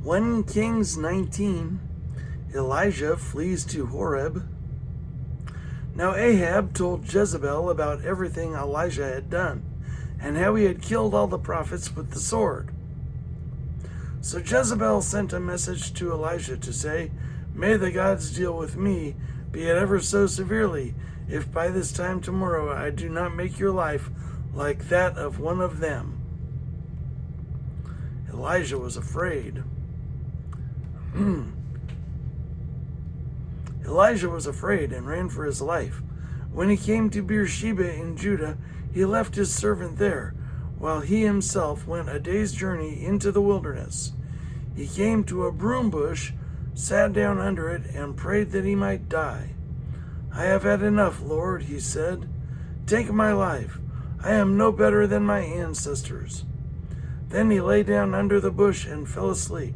1 Kings 19, Elijah flees to Horeb. Now Ahab told Jezebel about everything Elijah had done, and how he had killed all the prophets with the sword. So Jezebel sent a message to Elijah to say, "May the gods deal with me, be it ever so severely, if by this time tomorrow I do not make your life like that of one of them." Elijah was afraid. Elijah was afraid and ran for his life. When he came to Beersheba in Judah, he left his servant there, while he himself went a day's journey into the wilderness. He came to a broom bush, sat down under it, and prayed that he might die. "I have had enough, Lord," he said. "Take my life. I am no better than my ancestors." Then he lay down under the bush and fell asleep.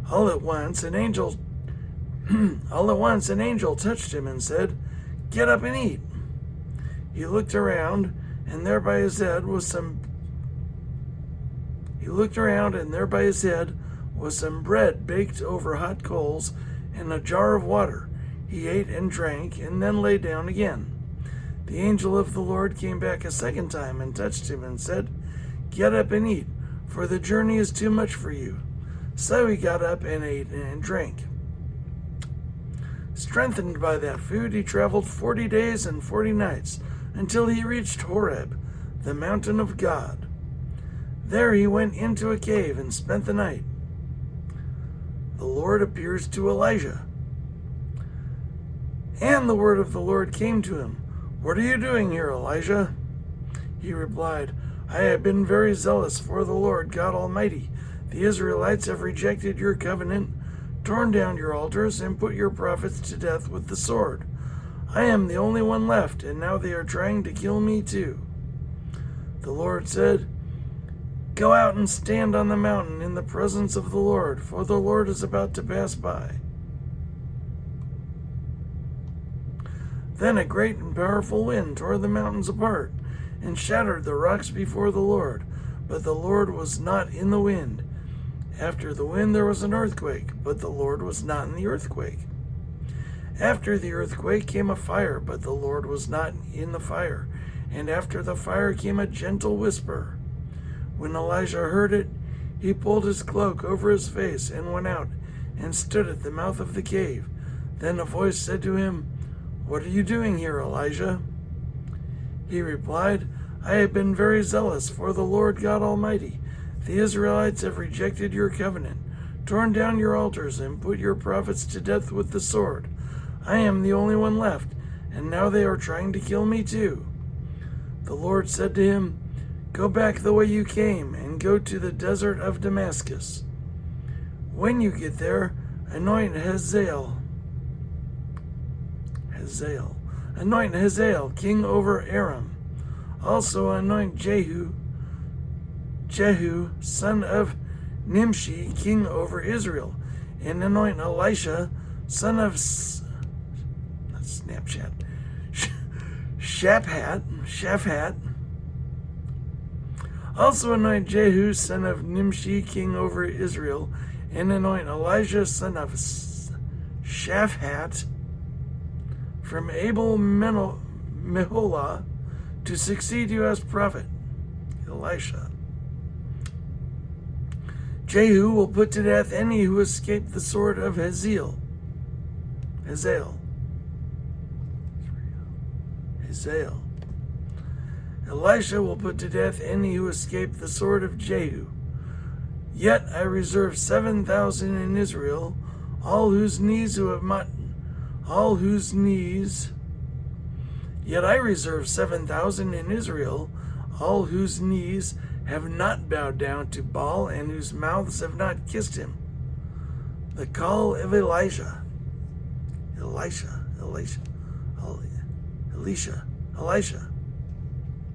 All at once an angel touched him and said, "Get up and eat." He looked around, and there by his head was some bread baked over hot coals and a jar of water. He ate and drank, and then lay down again. The angel of the Lord came back a second time and touched him and said, "Get up and eat, for the journey is too much for you." So he got up and ate and drank. Strengthened by that food, he traveled 40 days and 40 nights until he reached Horeb, the mountain of God. There he went into a cave and spent the night. The Lord appears to Elijah. And the word of the Lord came to him, "What are you doing here, Elijah?" He replied, "I have been very zealous for the Lord God Almighty. The Israelites have rejected your covenant, torn down your altars, and put your prophets to death with the sword. I am the only one left, and now they are trying to kill me too." The Lord said, "Go out and stand on the mountain in the presence of the Lord, for the Lord is about to pass by." Then a great and powerful wind tore the mountains apart and shattered the rocks before the Lord, but the Lord was not in the wind. After the wind there was an earthquake, but the Lord was not in the earthquake. After the earthquake came a fire, but the Lord was not in the fire. And after the fire came a gentle whisper. When Elijah heard it, he pulled his cloak over his face and went out and stood at the mouth of the cave. Then a voice said to him, "What are you doing here, Elijah?" He replied, "I have been very zealous for the Lord God Almighty. The Israelites have rejected your covenant, torn down your altars, and put your prophets to death with the sword. I am the only one left, and now they are trying to kill me too." The Lord said to him, "Go back the way you came, and go to the desert of Damascus. When you get there, anoint Hazael, king over Aram. Also anoint Jehu, son of Nimshi, king over Israel, and anoint Elisha, son of Shaphat. Also anoint Jehu, son of Nimshi, king over Israel, and anoint Elijah, son of Shaphat, from Abel Meholah, to succeed you as prophet." Elisha. "Jehu will put to death any who escape the sword of Hazael. Elisha will put to death any who escape the sword of Jehu. Yet I reserve 7,000 in Israel, all whose knees have not bowed down to Baal, and whose mouths have not kissed him." The call of Elisha,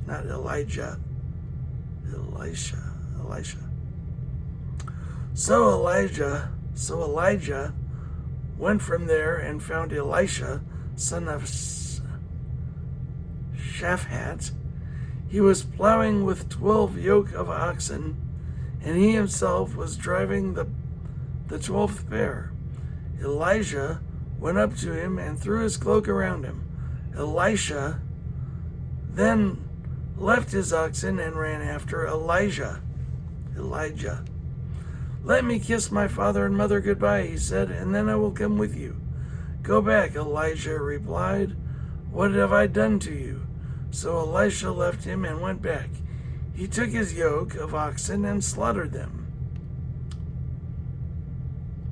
not Elijah, Elisha. So Elijah went from there and found Elisha, son of Shaphat. He was plowing with 12 yoke of oxen and he himself was driving the 12th pair. Elijah went up to him and threw his cloak around him. Elisha then left his oxen and ran after Elijah. "Let me kiss my father and mother goodbye," he said, "and then I will come with you." "Go back," Elijah replied. "What have I done to you?" So Elisha left him and went back. He took his yoke of oxen and slaughtered them.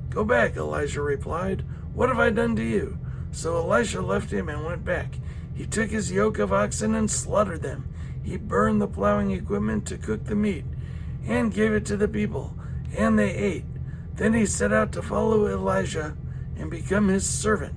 "Go back," Elijah replied. "What have I done to you?" So Elisha left him and went back. He took his yoke of oxen and slaughtered them. He burned the plowing equipment to cook the meat and gave it to the people, and they ate. Then he set out to follow Elijah and become his servant.